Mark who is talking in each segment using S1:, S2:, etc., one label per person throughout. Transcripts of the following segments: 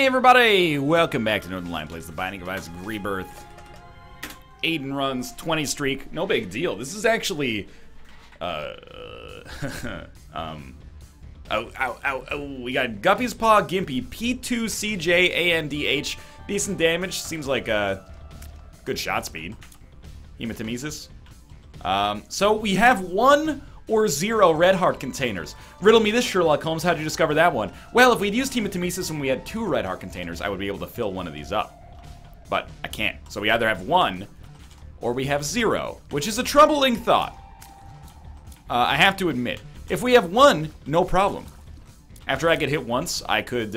S1: Hey everybody! Welcome back to Northern Line Plays the Binding of Isaac Rebirth. Aiden runs 20 streak. No big deal. This is actually we got Guppy's Paw, Gimpy, P2, CJ, ANDH. Decent damage. Seems like good shot speed. Hematemesis. So we have 1 or 0 red heart containers. Riddle me this, Sherlock Holmes. How'd you discover that one? Well, if we'd used Hematemesis and we had 2 red heart containers, I would be able to fill one of these up. But I can't. So we either have 1 or we have 0, which is a troubling thought. I have to admit. If we have 1, no problem. After I get hit once, I could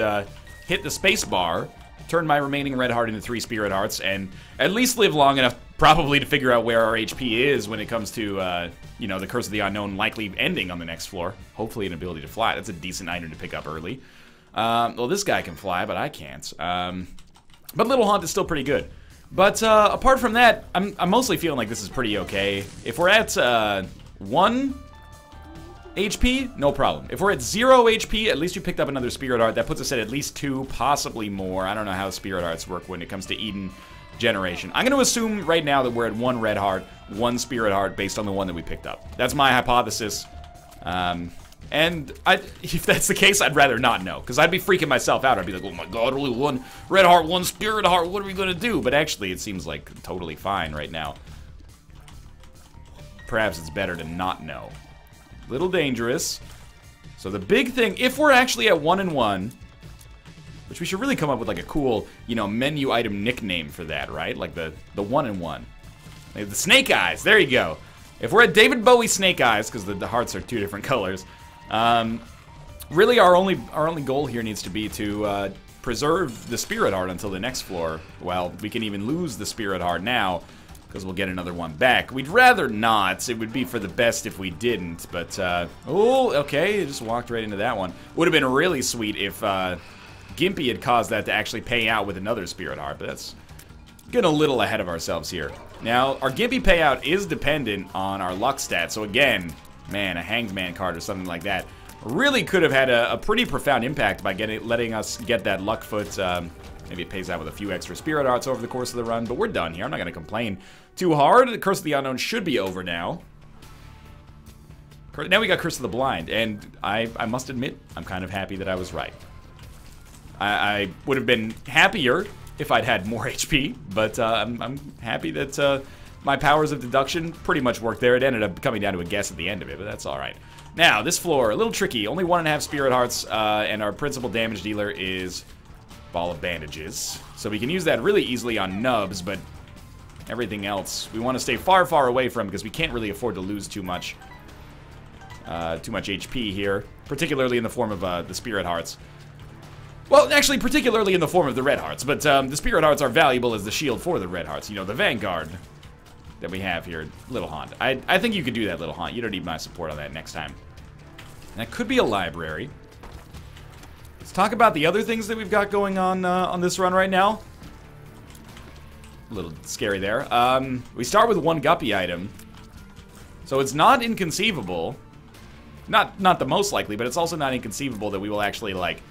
S1: hit the space bar, turn my remaining red heart into 3 spirit hearts, and at least live long enough probably to figure out where our HP is when it comes to, you know, the Curse of the Unknown likely ending on the next floor. Hopefully an ability to fly. That's a decent item to pick up early. Well, this guy can fly, but I can't. But Little Haunt is still pretty good. But apart from that, I'm mostly feeling like this is pretty okay. If we're at 1 HP, no problem. If we're at 0 HP, at least you picked up another Spirit Heart. That puts us at least 2, possibly more. I don't know how Spirit Hearts work when it comes to Eden generation. I'm going to assume right now that we're at 1 Red Heart, 1 Spirit Heart, based on the one that we picked up. That's my hypothesis. And if that's the case, I'd rather not know, because I'd be freaking myself out. I'd be like, oh my god, only 1 Red Heart, 1 Spirit Heart, what are we going to do? But actually, it seems like totally fine right now. Perhaps it's better to not know. Little dangerous. So the big thing, if we're actually at 1 and 1, which we should really come up with like a cool, you know, menu item nickname for that, right? Like the 1 and 1. Like the Snake Eyes, there you go. If we're at David Bowie Snake Eyes, because the hearts are 2 different colors, really our only goal here needs to be to preserve the Spirit Heart until the next floor. Well, we can even lose the Spirit Heart now, because we'll get another one back. We'd rather not. It would be for the best if we didn't, but, oh, okay, just walked right into that one. Would have been really sweet if, Gimpy had caused that to actually pay out with another Spirit Heart, but that's getting a little ahead of ourselves here. Now, our Gimpy payout is dependent on our luck stat, so again, man, a Hanged Man card or something like that really could have had a pretty profound impact by letting us get that luck foot. Maybe it pays out with a few extra Spirit Hearts over the course of the run, but we're done here. I'm not going to complain too hard. The Curse of the Unknown should be over now. Now we got Curse of the Blind, and I must admit, I'm kind of happy that I was right. I would have been happier if I'd had more HP, but I'm happy that my powers of deduction pretty much worked there. It ended up coming down to a guess at the end of it, but that's all right. Now, this floor, a little tricky. Only 1.5 Spirit Hearts, and our principal damage dealer is Ball of Bandages. So we can use that really easily on Nubs, but everything else we want to stay far, far away from because we can't really afford to lose too much HP here, particularly in the form of the Spirit Hearts. Well, actually, particularly in the form of the Red Hearts, but the Spirit Hearts are valuable as the shield for the Red Hearts. You know, the Vanguard that we have here, Little Haunt. I think you could do that, Little Haunt. You don't need my support on that next time. And that could be a library. Let's talk about the other things that we've got going on this run right now. A little scary there. We start with 1 Guppy item. So it's not inconceivable. Not the most likely, but it's also not inconceivable that we will actually, like,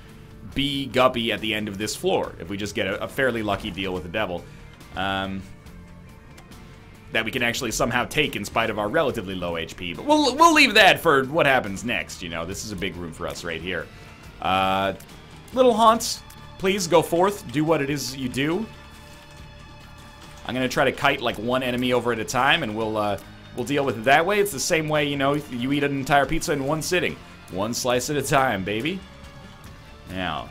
S1: be Guppy at the end of this floor if we just get a fairly lucky deal with the devil. That we can actually somehow take in spite of our relatively low HP. But we'll leave that for what happens next, you know. This is a big room for us right here. Little Haunts, please go forth. Do what it is you do. I'm going to try to kite like 1 enemy over at a time, and we'll deal with it that way. It's the same way, you know, you eat an entire pizza in 1 sitting. 1 slice at a time, baby. Now,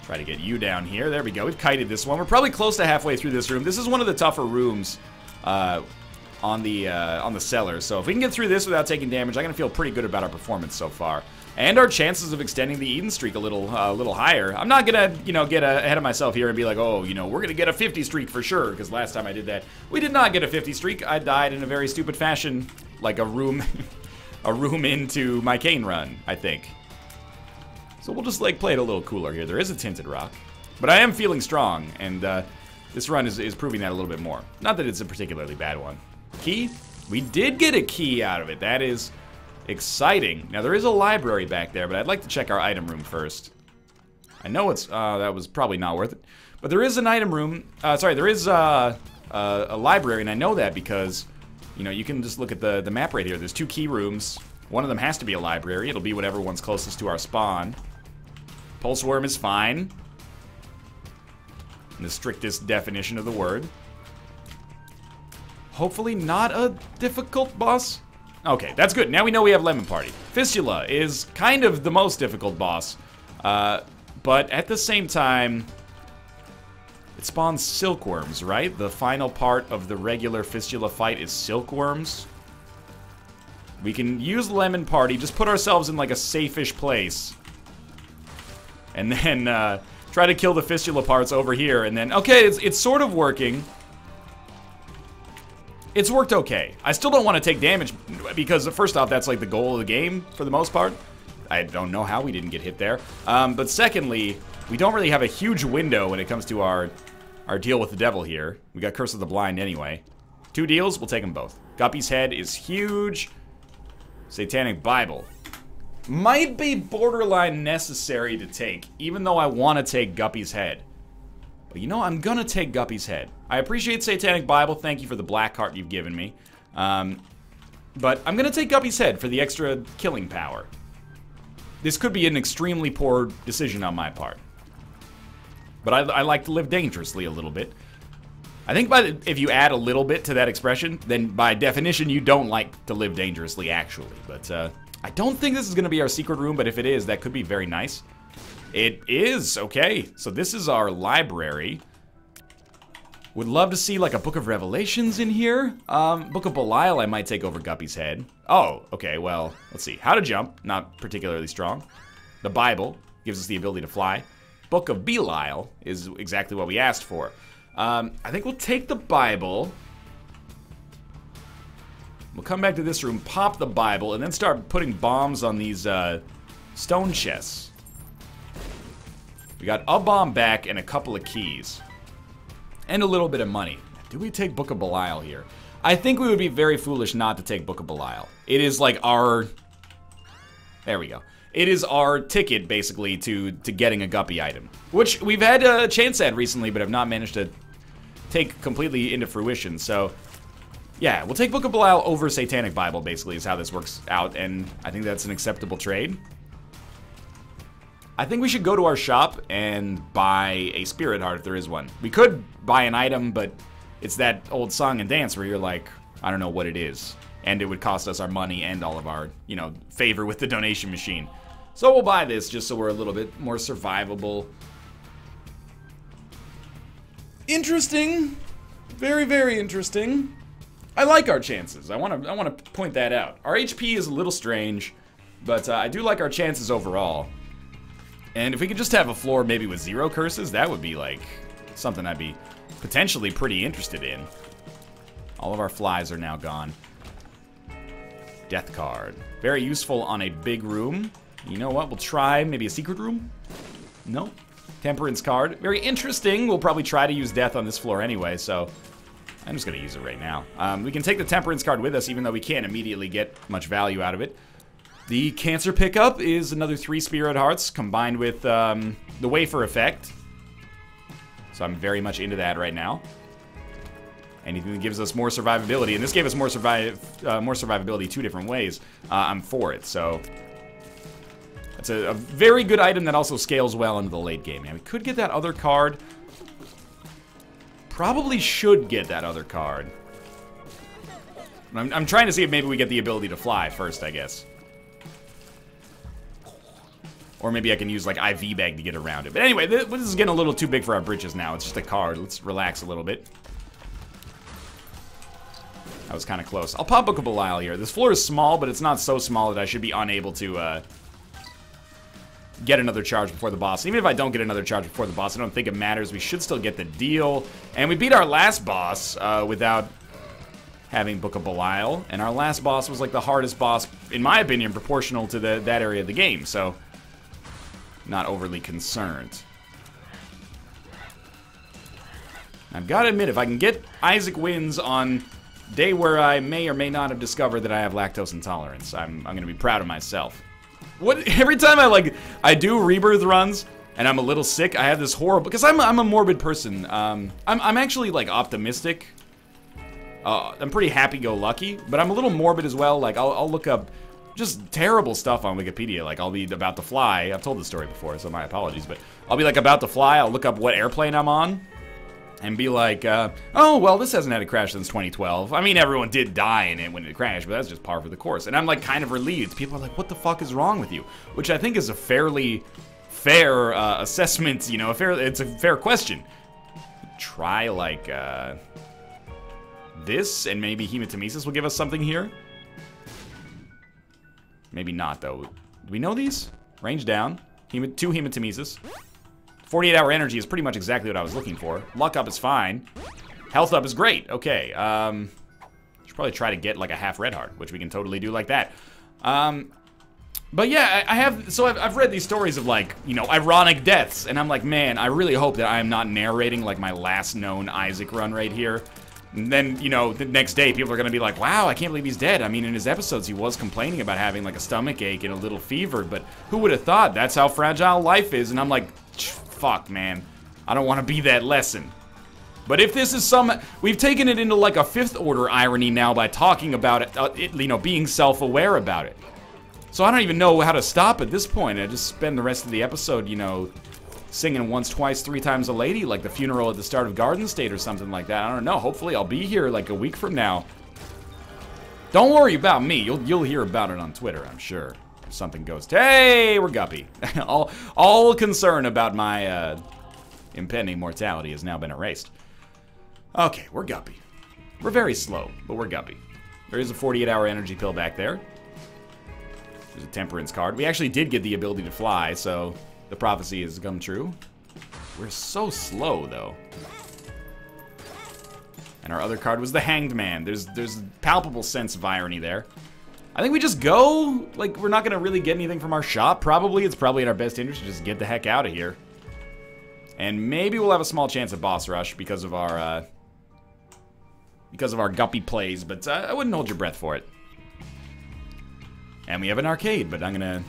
S1: try to get you down here. There we go. We've kited this one. We're probably close to halfway through this room. This is one of the tougher rooms on the cellar. So if we can get through this without taking damage, I'm gonna feel pretty good about our performance so far, and our chances of extending the Eden streak a little higher. I'm not gonna, you know, get ahead of myself here and be like, oh, you know, we're gonna get a 50 streak for sure, because last time I did that, we did not get a 50 streak. I died in a very stupid fashion, like a room, a room into my cane run, I think. So we'll just, like, play it a little cooler here. There is a Tinted Rock. But I am feeling strong, and this run is proving that a little bit more. Not that it's a particularly bad one. Key? We did get a key out of it. That is exciting. Now, there is a library back there, but I'd like to check our item room first. I know it's, that was probably not worth it. But there is an item room, sorry, there is a library, and I know that because, you know, you can just look at the map right here. There's 2 key rooms. One of them has to be a library. It'll be whatever one's closest to our spawn. Pulse worm is fine. In the strictest definition of the word. Hopefully not a difficult boss. Okay, that's good. Now we know we have Lemon Party. Fistula is kind of the most difficult boss. But at the same time, it spawns silkworms, right? The final part of the regular Fistula fight is silkworms. We can use Lemon Party, just put ourselves in like a safe-ish place. And then try to kill the Fistula parts over here, and then, okay, it's sort of working. It's worked okay. I still don't want to take damage because, first off, that's like the goal of the game for the most part. I don't know how we didn't get hit there. But secondly, we don't really have a huge window when it comes to our deal with the devil here. We got Curse of the Blind anyway. 2 deals, we'll take them both. Guppy's head is huge. Satanic Bible. Might be borderline necessary to take, even though I want to take Guppy's head. But you know, I'm gonna take Guppy's head. I appreciate Satanic Bible, thank you for the black heart you've given me. But I'm gonna take Guppy's head for the extra killing power. This could be an extremely poor decision on my part. But I like to live dangerously a little bit. I think if you add a little bit to that expression, then by definition you don't like to live dangerously actually. But I don't think this is gonna be our secret room, but if it is, that could be very nice. It is, okay. So this is our library. Would love to see like a Book of Revelations in here. Book of Belial I might take over Guppy's head. Oh, okay, well, let's see. How to jump, not particularly strong. The Bible gives us the ability to fly. Book of Belial is exactly what we asked for. I think we'll take the Bible. We'll come back to this room, pop the Bible, and then start putting bombs on these stone chests. We got a bomb back and a couple of keys. And a little bit of money. Do we take Book of Belial here? I think we would be very foolish not to take Book of Belial. It is like our... There we go. It is our ticket, basically, to getting a Guppy item. Which we've had a chance at recently, but have not managed to take completely into fruition. So, yeah, we'll take Book of Belial over Satanic Bible, basically, is how this works out. And I think that's an acceptable trade. I think we should go to our shop and buy a spirit heart if there is one. We could buy an item, but it's that old song and dance where you're like, I don't know what it is. And it would cost us our money and all of our, you know, favor with the donation machine. So we'll buy this just so we're a little bit more survivable. Interesting. Very, very interesting. I like our chances. I want to point that out. Our HP is a little strange, but I do like our chances overall. And if we could just have a floor maybe with 0 curses, that would be like something I'd be potentially pretty interested in. All of our flies are now gone. Death card. Very useful on a big room. You know what? We'll try maybe a secret room? No. Temperance card. Very interesting. We'll probably try to use death on this floor anyway, so I'm just going to use it right now. We can take the temperance card with us even though we can't immediately get much value out of it. The cancer pickup is another 3 spirit hearts combined with the wafer effect. So I'm very much into that right now. Anything that gives us more survivability, and this gave us more survivability 2 different ways. I'm for it. So that's a very good item that also scales well into the late game. And we could get that other card. Probably should get that other card. I'm trying to see if maybe we get the ability to fly first, I guess. Or maybe I can use, like, IV bag to get around it. But anyway, this is getting a little too big for our britches now. It's just a card. Let's relax a little bit. That was kind of close. I'll pop Book of Belial here. This floor is small, but it's not so small that I should be unable to get another charge before the boss. Even if I don't get another charge before the boss, I don't think it matters. We should still get the deal. And we beat our last boss without having Book of Belial. And our last boss was, like, the hardest boss, in my opinion, proportional to that area of the game. So not overly concerned. I've got to admit, if I can get Isaac wins on day where I may or may not have discovered that I have lactose intolerance, I'm going to be proud of myself. Every time I do Rebirth runs, and I'm a little sick, I have this horrible, because I'm a morbid person. I'm actually like optimistic. I'm pretty happy-go-lucky, but I'm a little morbid as well. Like I'll look up just terrible stuff on Wikipedia. Like I'll be about to fly. I've told this story before, so my apologies, but I'll be like about to fly. I'll look up what airplane I'm on, and be like, oh well, this hasn't had a crash since 2012. I mean, everyone did die in it when it crashed, but that's just par for the course. And I'm like kind of relieved. People are like, what the fuck is wrong with you? Which I think is a fairly fair assessment, you know, it's a fair question. Try like this, and maybe hematemesis will give us something here. Maybe not though. Do we know these? Range down, 2 hematemesis. 48-hour energy is pretty much exactly what I was looking for. Luck up is fine. Health up is great. Okay, should probably try to get like a half red heart, which we can totally do like that. But yeah, I've read these stories of like, you know, ironic deaths, and I'm like, man, I really hope that I am not narrating like my last known Isaac run right here. And then, you know, the next day people are gonna be like, wow, I can't believe he's dead. I mean, in his episodes he was complaining about having like a stomach ache and a little fever, but who would have thought that's how fragile life is? And I'm like, fuck, man, I don't want to be that lesson. But if this is we've taken it into like a 5th order irony now by talking about it, you know, being self-aware about it. So I don't even know how to stop at this point. I just spend the rest of the episode, you know, singing once, twice, 3 times a lady, like the funeral at the start of Garden State or something like that. I don't know. Hopefully I'll be here like a week from now. Don't worry about me. You'll hear about it on Twitter, I'm sure. If something goes, hey, we're Guppy. all concern about my impending mortality has now been erased. Okay, we're Guppy. We're very slow, but we're Guppy. There is a 48-hour energy pill back there. There's a temperance card. We actually did get the ability to fly, so the prophecy has come true. We're so slow, though. And our other card was the Hanged Man. There's a palpable sense of irony there. I think we just go. Like, we're not gonna really get anything from our shop, probably. It's probably in our best interest to just get the heck out of here. And maybe we'll have a small chance at boss rush because of our Guppy plays, but I wouldn't hold your breath for it. And we have an arcade, but I'm gonna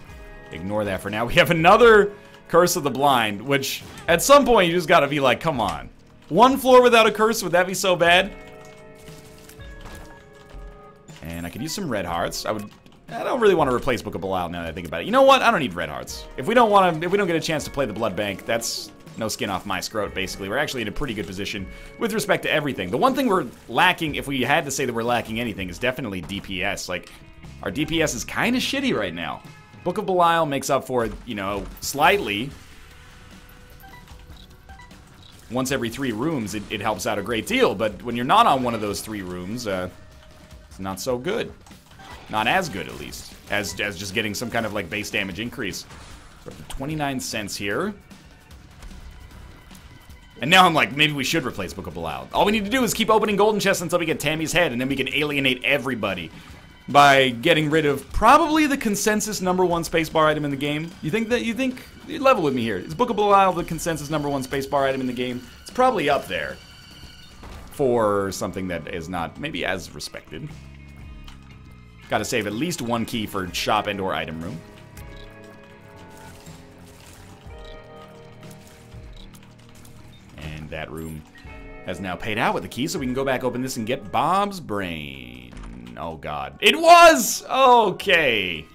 S1: ignore that for now. We have another Curse of the Blind, which at some point you just gotta be like, come on. 1 floor without a curse, would that be so bad? And I could use some red hearts. I don't really want to replace Book of Belial now that I think about it. You know what? I don't need red hearts. If we don't get a chance to play the blood bank, that's no skin off my scrot, basically. We're actually in a pretty good position with respect to everything. The one thing we're lacking, if we had to say that we're lacking anything, is definitely DPS. Like, our DPS is kind of shitty right now. Book of Belial makes up for it, you know, slightly. Once every 3 rooms, it helps out a great deal. But when you're not on one of those 3 rooms, it's not so good. Not as good, at least, as just getting some kind of, like, base damage increase. We're up to 29 cents here. And now I'm like, maybe we should replace Book of Belial. All we need to do is keep opening golden chests until we get Tammy's head, and then we can alienate everybody by getting rid of probably the consensus #1 spacebar item in the game. You think level with me here. Is Book of Belial the consensus #1 spacebar item in the game? It's probably up there for something that is not maybe as respected. Gotta save at least 1 key for shop and or item room. And that room has now paid out with the key, so we can go back, open this, and get Bob's Brain. Oh god. It was! Okay.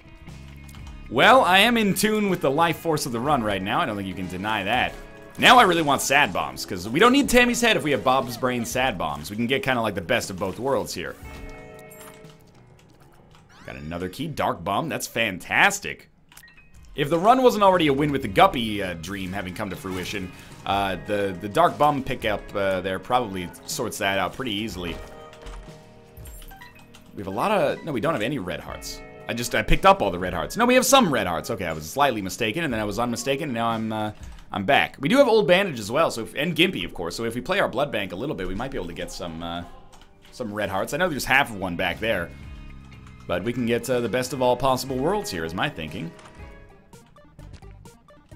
S1: Well, I am in tune with the life force of the run right now. I don't think you can deny that. Now I really want sad bombs, because we don't need Tammy's head if we have Bob's Brain sad bombs. We can get kind of like the best of both worlds here. Got another key, Dark Bomb. That's fantastic. If the run wasn't already a win with the Guppy dream having come to fruition, the Dark Bomb pickup there probably sorts that out pretty easily. We have a lot of... No, we don't have any red hearts. I picked up all the red hearts. No, we have some red hearts. Okay, I was slightly mistaken, and then I was unmistaken, and now I'm back. We do have Old Bandage as well, so and Gimpy, of course. So if we play our blood bank a little bit, we might be able to get some red hearts. I know there's half of one back there, but we can get the best of all possible worlds here, is my thinking.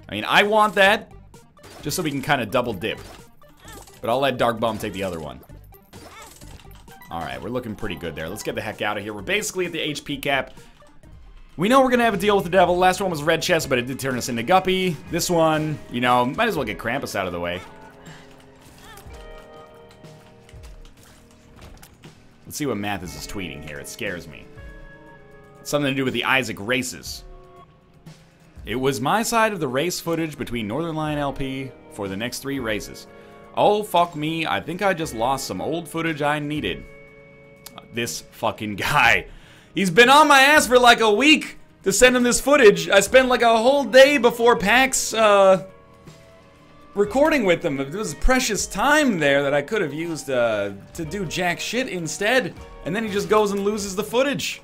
S1: I mean, I want that, just so we can kind of double dip. But I'll let Dark Bomb take the other one. Alright, we're looking pretty good there. Let's get the heck out of here. We're basically at the HP cap. We know we're gonna have a deal with the devil. Last one was red chest, but it did turn us into Guppy. This one, you know, might as well get Krampus out of the way. Let's see what Mathis is tweeting here. It scares me. It's something to do with the Isaac races. It was my side of the race footage between Northern Lion LP for the next 3 races. Oh, fuck me. I think I just lost some old footage I needed. This fucking guy. He's been on my ass for like a week to send him this footage. I spent like a whole day before PAX recording with him. It was precious time there that I could have used to do jack shit instead. And then he just goes and loses the footage.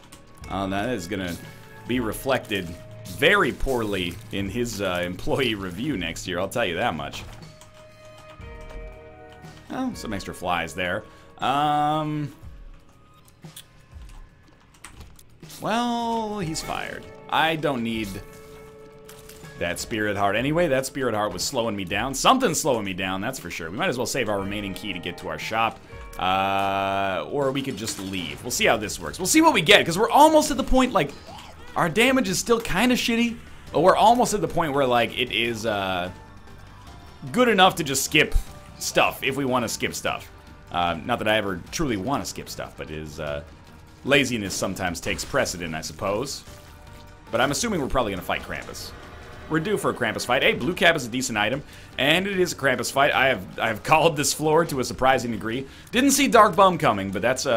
S1: That is gonna be reflected very poorly in his employee review next year, I'll tell you that much. Oh, some extra flies there. Well, he's fired. I don't need that Spirit Heart anyway. That Spirit Heart was slowing me down. Something's slowing me down, that's for sure. We might as well save our remaining key to get to our shop. Or we could just leave. We'll see how this works. We'll see what we get, because we're almost at the point, like, our damage is still kind of shitty, but we're almost at the point where, like, it is good enough to just skip stuff, if we want to skip stuff. Not that I ever truly want to skip stuff, but it is, laziness sometimes takes precedent, I suppose. But I'm assuming we're probably going to fight Krampus. We're due for a Krampus fight. Hey, blue cap is a decent item, and it is a Krampus fight. I have called this floor to a surprising degree. Didn't see Dark Bum coming, but that's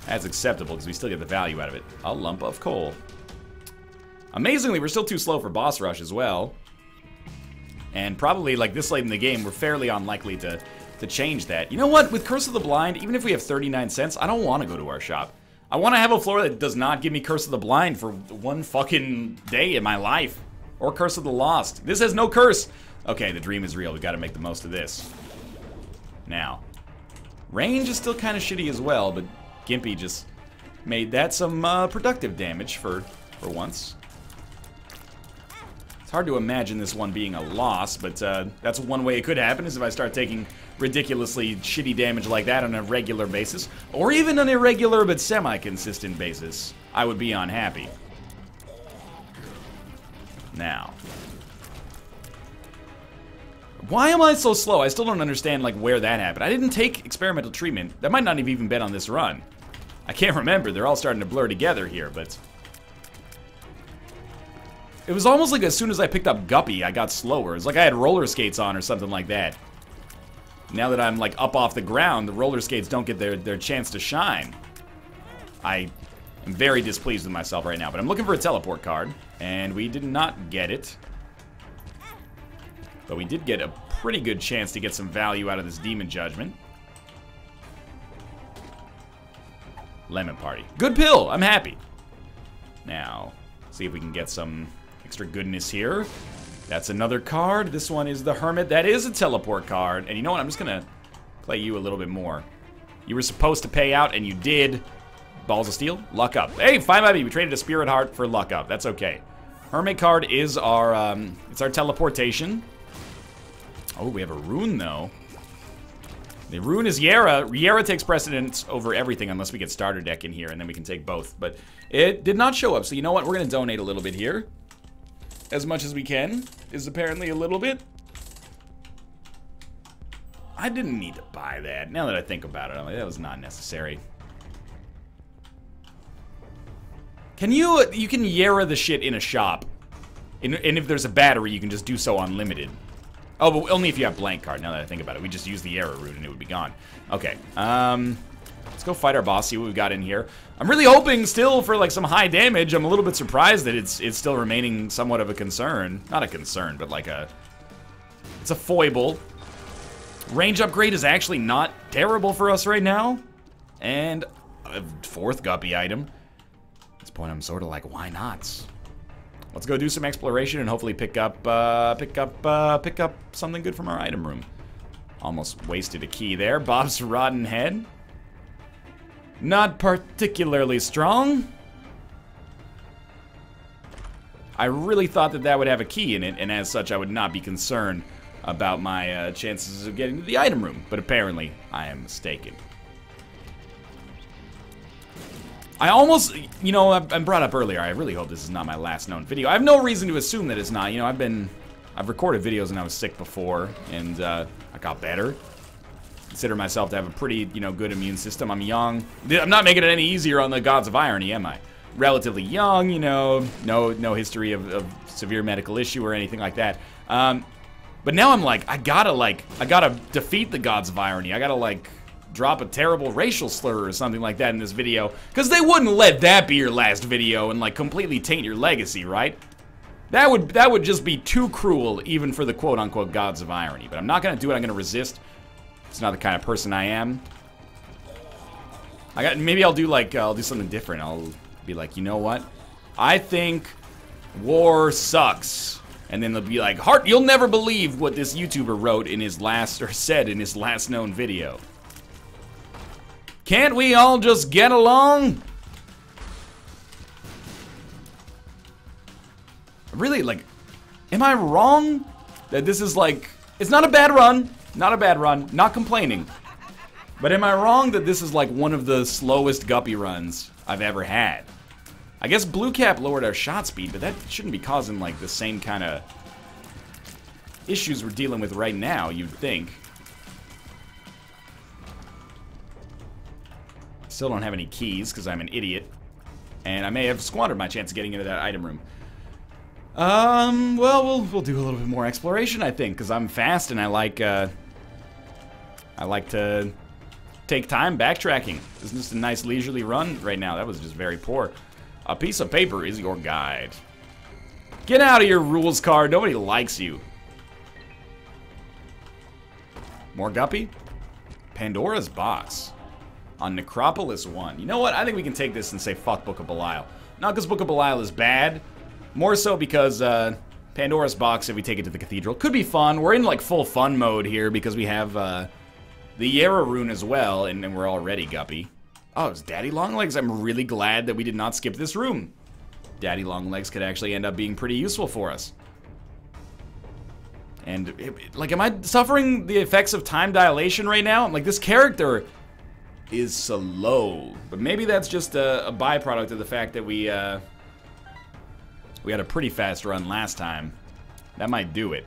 S1: acceptable because we still get the value out of it. A lump of coal. Amazingly, we're still too slow for boss rush as well. And probably, like, this late in the game, we're fairly unlikely to change that. You know what? With Curse of the Blind, even if we have 39 cents, I don't want to go to our shop. I want to have a floor that does not give me Curse of the Blind for one fucking day in my life. Or Curse of the Lost. This has no curse. Okay, the dream is real. We got to make the most of this. Now, range is still kind of shitty as well, but Gimpy just made that some productive damage for once. It's hard to imagine this one being a loss, but that's one way it could happen, is if I start taking ridiculously shitty damage like that on a regular basis, or even an irregular but semi-consistent basis. I would be unhappy. Now, why am I so slow? I still don't understand, like, where that happened. I didn't take experimental treatment. That might not have even been on this run. I can't remember. They're all starting to blur together here, but it was almost like as soon as I picked up Guppy, I got slower. It's like I had roller skates on or something like that. Now that I'm, like, up off the ground, the roller skates don't get their chance to shine. I am very displeased with myself right now, but I'm looking for a teleport card, and we did not get it. But we did get a pretty good chance to get some value out of this Demon Judgment. Lemon Party. Good pill! I'm happy. Now, see if we can get some extra goodness here. That's another card. This one is the Hermit. That is a teleport card. And you know what? I'm just going to play you a little bit more. You were supposed to pay out, and you did. Balls of Steel. Luck Up. Hey, fine by me. We traded a Spirit Heart for Luck Up. That's okay. Hermit card is our, it's our teleportation. Oh, we have a rune, though. The rune is Yara. Yara takes precedence over everything unless we get starter deck in here, and then we can take both. But it did not show up, so you know what? We're going to donate a little bit here. As much as we can is apparently a little bit. I didn't need to buy that. Now that I think about it, I'm like, that was not necessary. Can you can Yara the shit in a shop. And if there's a battery, you can just do so unlimited. Oh, but only if you have blank card, now that I think about it. We just use the Yara route and it would be gone. Okay, let's go fight our boss, see what we've got in here. I'm really hoping still for, like, some high damage. I'm a little bit surprised that it's still remaining somewhat of a concern. Not a concern, but like it's a foible. Range upgrade is actually not terrible for us right now. And a 4th Guppy item. At this point, I'm sort of like, why not? Let's go do some exploration and hopefully pick up something good from our item room. Almost wasted a key there. Bob's Rotten Head. Not particularly strong. I really thought that would have a key in it, and as such, I would not be concerned about my chances of getting to the item room. But apparently, I am mistaken. I almost, you know, I brought up earlier, I really hope this is not my last known video. I have no reason to assume that it's not. You know, I've recorded videos when I was sick before, and I got better. Consider myself to have a pretty, you know, good immune system. I'm young. I'm not making it any easier on the gods of irony, am I? Relatively young, you know, no history of severe medical issue or anything like that. But now I'm like, I gotta defeat the gods of irony. I gotta, like, drop a terrible racial slur or something like that in this video, because they wouldn't let that be your last video and, like, completely taint your legacy, right? That would just be too cruel, even for the quote-unquote gods of irony. But I'm not gonna do it. I'm gonna resist. It's not the kind of person I am. Maybe I'll do, like, I'll do something different. I'll be like, you know what? I think war sucks. And then they'll be like, Hart, you'll never believe what this YouTuber wrote in his last, or said in his last known video. Can't we all just get along? Really, like, am I wrong that this is like, it's not a bad run, not complaining. But am I wrong that this is like one of the slowest Guppy runs I've ever had? I guess Blue Cap lowered our shot speed, but that shouldn't be causing like the same kind of issues we're dealing with right now, you'd think. Still don't have any keys because I'm an idiot. And I may have squandered my chance of getting into that item room. Well, we'll do a little bit more exploration, I think, because I'm fast and I like to take time backtracking. This is just a nice leisurely run right now. That was just very poor. A piece of paper is your guide. Get out of your rules card. Nobody likes you. More Guppy? Pandora's box. On Necropolis 1. You know what? I think we can take this and say fuck Book of Belial. Not because Book of Belial is bad. More so because Pandora's box, if we take it to the cathedral, could be fun. We're in like full fun mode here because we have the Yara rune as well, and then we're already Guppy. Oh, it's Daddy Longlegs. I'm really glad that we did not skip this room. Daddy Longlegs could actually end up being pretty useful for us. And, like, am I suffering the effects of time dilation right now? Like, this character is slow. But maybe that's just a byproduct of the fact that we had a pretty fast run last time. That might do it.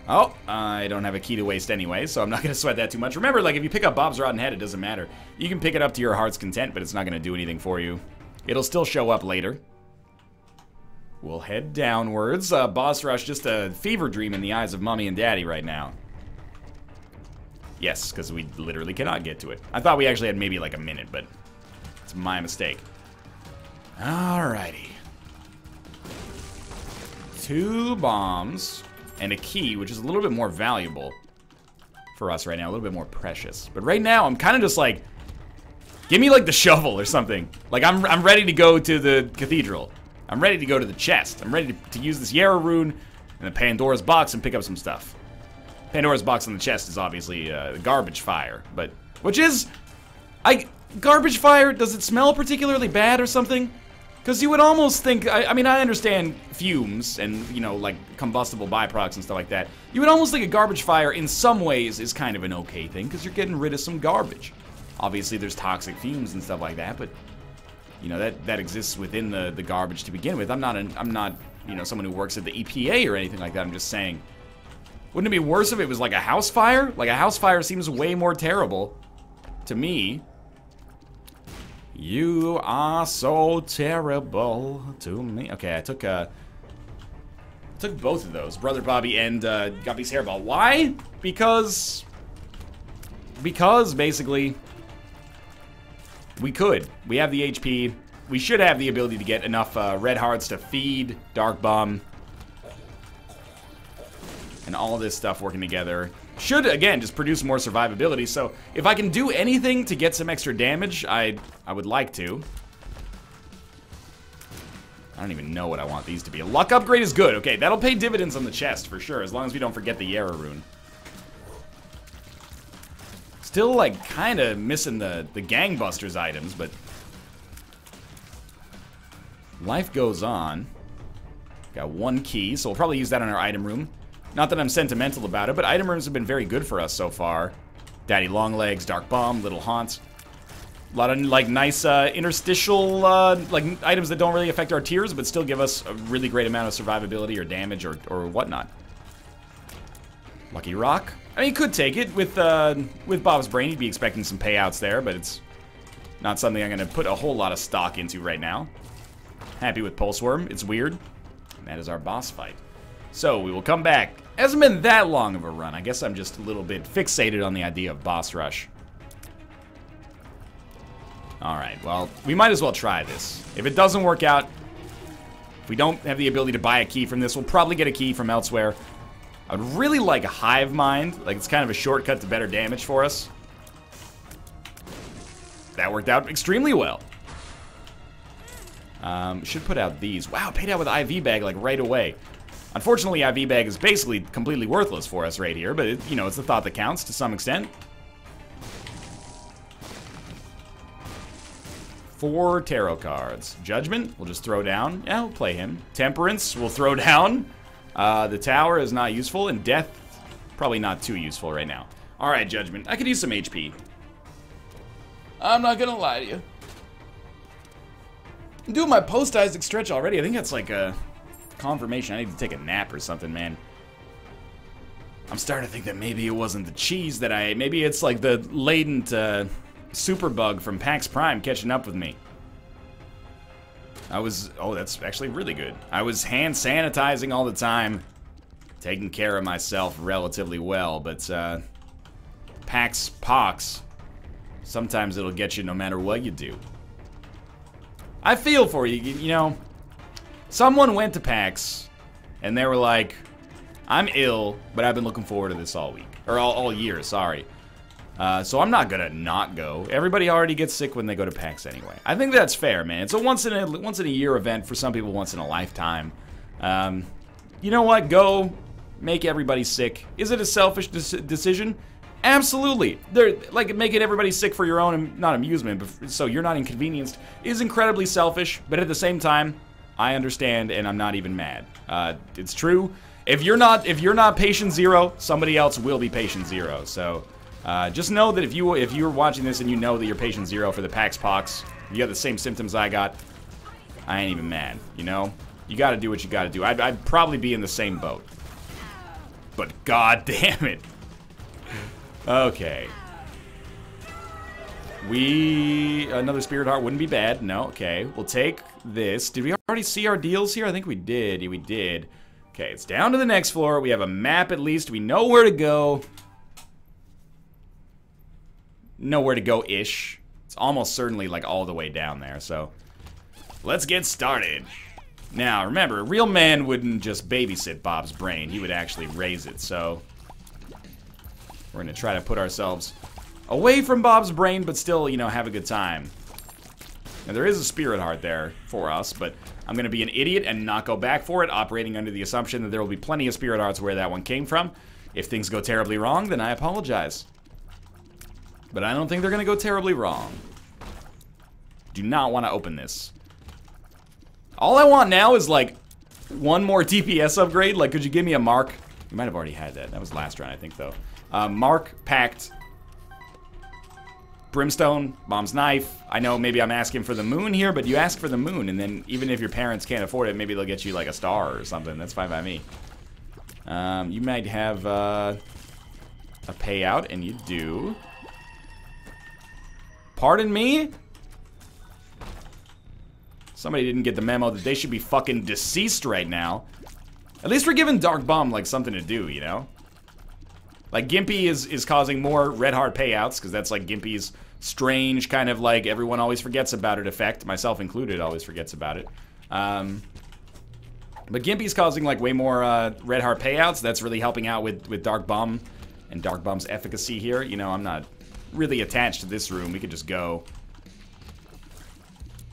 S1: Oh, I don't have a key to waste anyway, so I'm not going to sweat that too much. Remember, like, if you pick up Bob's Rotten Head, it doesn't matter. You can pick it up to your heart's content, but it's not going to do anything for you. It'll still show up later. We'll head downwards. Boss Rush, just a fever dream in the eyes of Mommy and Daddy right now. Yes, because we literally cannot get to it. I thought we actually had maybe like a minute, but it's my mistake. Alrighty. 2 bombs and a key, which is a little bit more valuable for us right now, a little bit more precious. But right now, I'm kind of just like, give me like the shovel or something. Like I'm ready to go to the cathedral. I'm ready to go to the chest. I'm ready to use this Yara rune and the Pandora's box and pick up some stuff. Pandora's box on the chest is obviously garbage fire, but which is, garbage fire. Does it smell particularly bad or something? Because you would almost think, I mean, I understand fumes and, you know, like combustible byproducts and stuff like that. You would almost think a garbage fire in some ways is kind of an okay thing because you're getting rid of some garbage. Obviously, there's toxic fumes and stuff like that, but you know that exists within the garbage to begin with. I'm not you know, someone who works at the EPA or anything like that. I'm just saying, wouldn't it be worse if it was like a house fire? Like a house fire seems way more terrible to me. You are so terrible to me. Okay, I took both of those, Brother Bobby and Guppy's hairball. Why? Because basically we could. We have the HP. We should have the ability to get enough red hearts to feed Dark Bomb. And all of this stuff working together should, again, just produce more survivability. So if I can do anything to get some extra damage, I would like to. I don't even know what I want these to be. A luck upgrade is good. Okay, that'll pay dividends on the chest for sure, as long as we don't forget the Yara rune. Still, like, kind of missing the gangbusters items, but life goes on. Got 1 key, so we'll probably use that in our item room. Not that I'm sentimental about it, but item rooms have been very good for us so far. Daddy Longlegs, Dark Bomb, Little Haunts. A lot of, like, nice interstitial, like, items that don't really affect our tiers, but still give us a really great amount of survivability or damage or whatnot. Lucky Rock. I mean, he could take it with Bob's Brain. He'd be expecting some payouts there, but it's not something I'm going to put a whole lot of stock into right now. Happy with Pulse Worm. It's weird. And that is our boss fight. So, we will come back. Hasn't been that long of a run. I guess I'm just a little bit fixated on the idea of boss rush. Alright, well, we might as well try this. If it doesn't work out, if we don't have the ability to buy a key from this, we'll probably get a key from elsewhere. I would really like a Hive Mind. Like, it's kind of a shortcut to better damage for us. That worked out extremely well. Should put out these. Wow, paid out with IV Bag, like, right away. Unfortunately, IV Bag is basically completely worthless for us right here, but, you know, it's the thought that counts to some extent. 4 tarot cards. Judgment, we'll just throw down. Yeah, we'll play him. Temperance, we'll throw down. The Tower is not useful, and Death, probably not too useful right now. Alright, Judgment, I could use some HP. I'm not gonna lie to you. I'm doing my post-Isaac stretch already. I think that's like a confirmation. I need to take a nap or something, man. I'm starting to think that maybe it wasn't the cheese that I ate. Maybe it's like the latent, super bug from PAX Prime catching up with me. Oh, that's actually really good. I was hand sanitizing all the time, taking care of myself relatively well, but PAX Pox, sometimes it'll get you no matter what you do. I feel for you, you know, someone went to PAX and they were like, I'm ill, but I've been looking forward to this all week, or all year, sorry. So I'm not gonna not go. Everybody already gets sick when they go to PAX anyway. I think that's fair, man. It's a once in a year event, for some people once in a lifetime. You know what? Go make everybody sick. Is it a selfish decision? Absolutely. They're like making everybody sick for your own, not amusement, but so you're not inconvenienced, is incredibly selfish. But at the same time, I understand, and I'm not even mad. It's true. If you're not patient zero, somebody else will be patient zero. So. Just know that if you're watching this and you know that you're patient zero for the PAX Pox, you got the same symptoms I got, I ain't even mad, you know? You gotta do what you gotta do. I'd probably be in the same boat. But god damn it. Okay. Another Spirit Heart wouldn't be bad. No, okay. We'll take this. Did we already see our deals here? I think we did. Yeah, we did. Okay, it's down to the next floor. We have a map at least. We know where to go. Nowhere to go-ish. It's almost certainly like all the way down there, so let's get started. Now, remember, a real man wouldn't just babysit Bob's brain. He would actually raise it, so we're gonna try to put ourselves away from Bob's brain, but still, you know, have a good time. Now, there is a Spirit Heart there for us, but I'm gonna be an idiot and not go back for it, operating under the assumption that there will be plenty of Spirit Hearts where that one came from. If things go terribly wrong, then I apologize. But I don't think they're gonna go terribly wrong. Do not want to open this. All I want now is like one more DPS upgrade. Like, could you give me a Mark? You might have already had that. That was last round, I think, though. Mark, Pact, Brimstone, Bomb's Knife. I know maybe I'm asking for the moon here, but you ask for the moon, and then even if your parents can't afford it, maybe they'll get you like a star or something. That's fine by me. You might have a payout, and you do. Pardon me? Somebody didn't get the memo that they should be fucking deceased right now. At least we're giving Dark Bomb, like, something to do, you know? Like, Gimpy is causing more Red Heart payouts, because that's, like, Gimpy's strange kind of, like, everyone always forgets about it effect. Myself included always forgets about it. But Gimpy's causing, like, way more Red Heart payouts. That's really helping out with Dark Bomb and Dark Bomb's efficacy here. You know, I'm not really attached to this room. We could just go.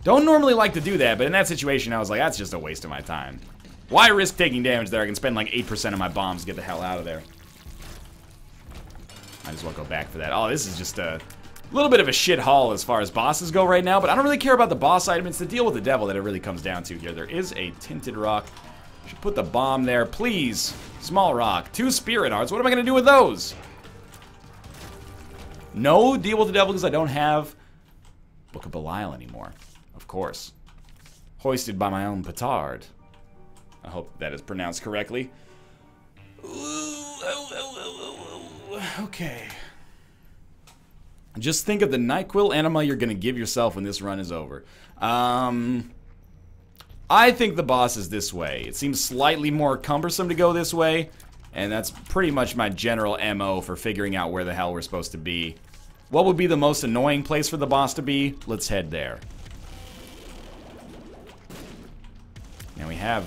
S1: Don't normally like to do that, but in that situation, I was like, that's just a waste of my time. Why risk taking damage there? I can spend like 8% of my bombs to get the hell out of there. Might as well go back for that. Oh, this is just a little bit of a shit haul as far as bosses go right now, but I don't really care about the boss item. It's the deal with the devil that it really comes down to here. There is a Tinted Rock. Should put the bomb there, please. Small Rock. 2 Spirit Hearts. What am I going to do with those? No deal with the devil because I don't have Book of Belial anymore. Of course. Hoisted by my own petard. I hope that is pronounced correctly. Okay. Just think of the NyQuil enema you're going to give yourself when this run is over. I think the boss is this way. It seems slightly more cumbersome to go this way, and that's pretty much my general MO for figuring out where the hell we're supposed to be. What would be the most annoying place for the boss to be? Let's head there. And we have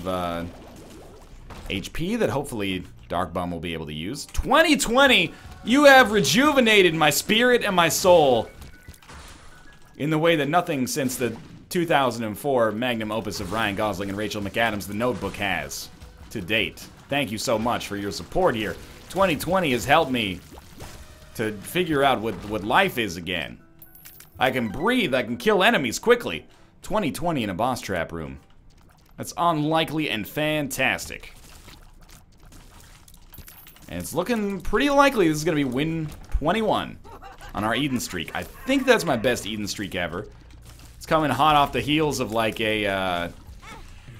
S1: HP that hopefully Dark Bum will be able to use. 2020! You have rejuvenated my spirit and my soul in the way that nothing since the 2004 magnum opus of Ryan Gosling and Rachel McAdams, The Notebook, has to date. Thank you so much for your support here. 2020 has helped me to figure out what life is again. I can breathe, I can kill enemies quickly. 2020 in a boss trap room. That's unlikely and fantastic. And it's looking pretty likely this is going to be win 21 on our Eden streak. I think that's my best Eden streak ever. It's coming hot off the heels of like a,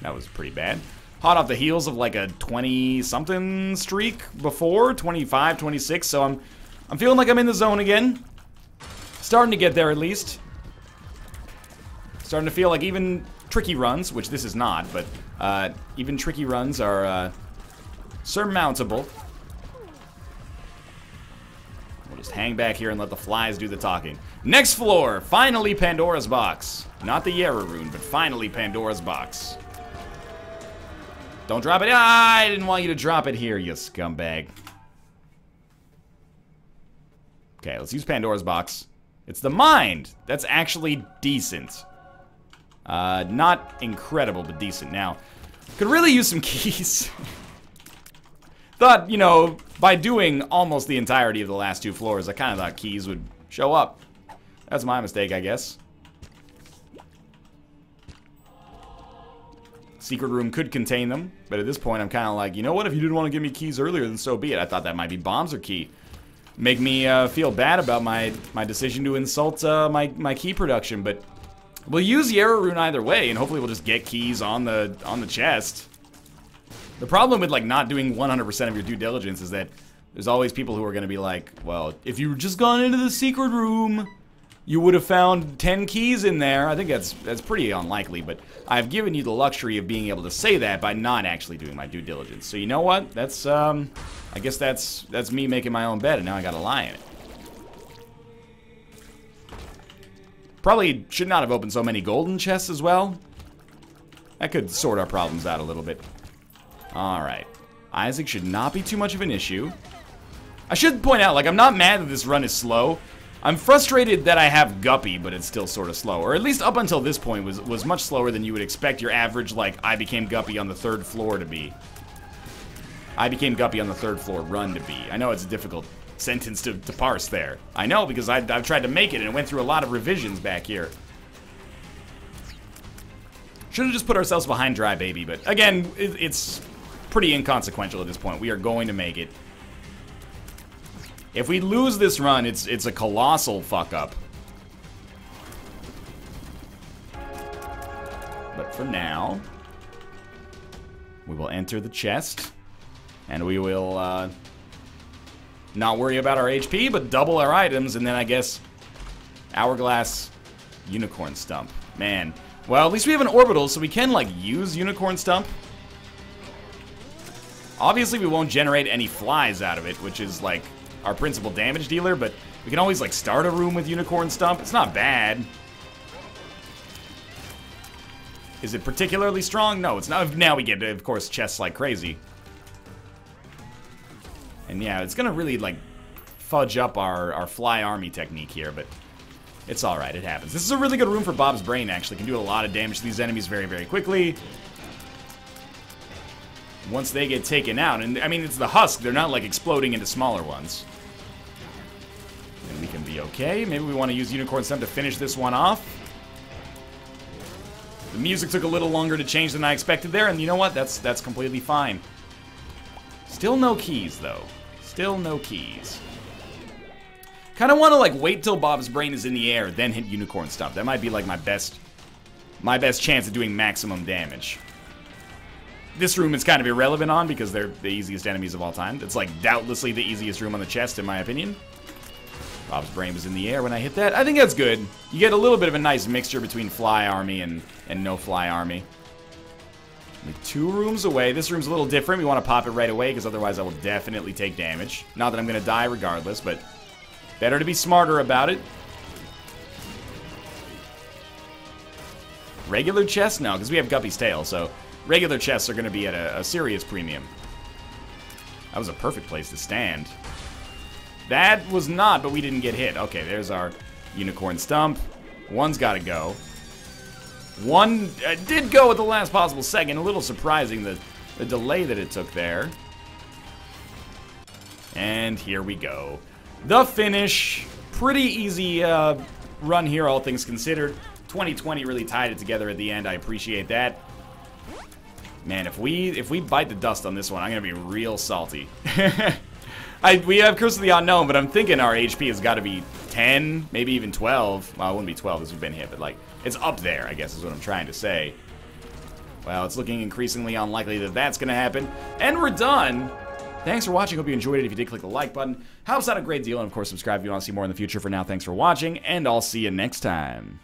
S1: that was pretty bad. Hot off the heels of like a 20-something streak before, 25, 26, so I'm feeling like I'm in the zone again. Starting to get there at least. Starting to feel like even tricky runs, which this is not, but even tricky runs are surmountable. We'll just hang back here and let the flies do the talking. Next floor, finally Pandora's box. Not the Yara rune, but finally Pandora's box. Don't drop it. Ah, I didn't want you to drop it here, you scumbag. Okay, let's use Pandora's box. It's the mind. That's actually decent. Not incredible, but decent. Now, could really use some keys. Thought, you know, by doing almost the entirety of the last two floors, I kind of thought keys would show up. That's my mistake, I guess. Secret room could contain them, but at this point I'm kind of like, you know what, if you didn't want to give me keys earlier, then so be it. I thought that might be bombs or key. Make me feel bad about my decision to insult my key production, but we'll use Yara rune either way, and hopefully we'll just get keys on the chest. The problem with like not doing 100% of your due diligence is that there's always people who are going to be like, well, if you just gone into the secret room, you would have found 10 keys in there. I think that's pretty unlikely, but I've given you the luxury of being able to say that by not actually doing my due diligence. So you know what? That's I guess that's me making my own bed, and now I gotta lie in it. Probably should not have opened so many golden chests as well. That could sort our problems out a little bit. Alright. Isaac should not be too much of an issue. I should point out, like, I'm not mad that this run is slow. I'm frustrated that I have Guppy, but it's still sort of slow. Or at least up until this point was much slower than you would expect your average, like, I became Guppy on the 3rd floor to be. I became Guppy on the 3rd floor run to be. I know it's a difficult sentence to parse there. I know, because I've tried to make it, and it went through a lot of revisions back here. Should have just put ourselves behind Dry Baby, but again, it's pretty inconsequential at this point. We are going to make it. If we lose this run, it's a colossal fuck up. But for now, we will enter the chest, and we will not worry about our HP, but double our items, and then I guess Hourglass Unicorn Stump. Man, well, at least we have an orbital, so we can like use Unicorn Stump. Obviously, we won't generate any flies out of it, which is like our principal damage dealer, but we can always like start a room with Unicorn Stump. It's not bad. Is it particularly strong? No, it's not. Now we get, of course, chests like crazy. And yeah, it's gonna really like fudge up our fly army technique here, but it's alright, it happens. This is a really good room for Bob's Brain, actually. Can do a lot of damage to these enemies very, very quickly. Once they get taken out, and I mean, it's the husk, they're not like exploding into smaller ones. And we can be okay. Maybe we want to use Unicorn Stump to finish this one off. The music took a little longer to change than I expected there, and you know what? That's completely fine. Still no keys, though. Still no keys. Kind of want to like wait till Bob's brain is in the air, then hit Unicorn Stump. That might be like my best chance of doing maximum damage. This room is kind of irrelevant on because they're the easiest enemies of all time. It's like doubtlessly the easiest room on the chest in my opinion. Bob's brain was in the air when I hit that. I think that's good. You get a little bit of a nice mixture between Fly Army and No Fly Army. Only 2 rooms away. This room's a little different. We want to pop it right away because otherwise I will definitely take damage. Not that I'm going to die regardless, but better to be smarter about it. Regular chests? No, because we have Guppy's tail, so regular chests are going to be at a serious premium. That was a perfect place to stand. That was not, but we didn't get hit. Okay, there's our Unicorn Stump. One's got to go. One did go at the last possible second. A little surprising, the delay that it took there. And here we go. The finish. Pretty easy run here, all things considered. 2020 really tied it together at the end. I appreciate that. Man, if we bite the dust on this one, I'm going to be real salty. We have Curse of the Unknown, but I'm thinking our HP has got to be 10, maybe even 12. Well, it wouldn't be 12 because we've been hit, but like, it's up there, I guess is what I'm trying to say. Well, it's looking increasingly unlikely that that's going to happen. And we're done. Thanks for watching. Hope you enjoyed it. If you did, click the like button. Helps out a great deal. And, of course, subscribe if you want to see more in the future. For now, thanks for watching, and I'll see you next time.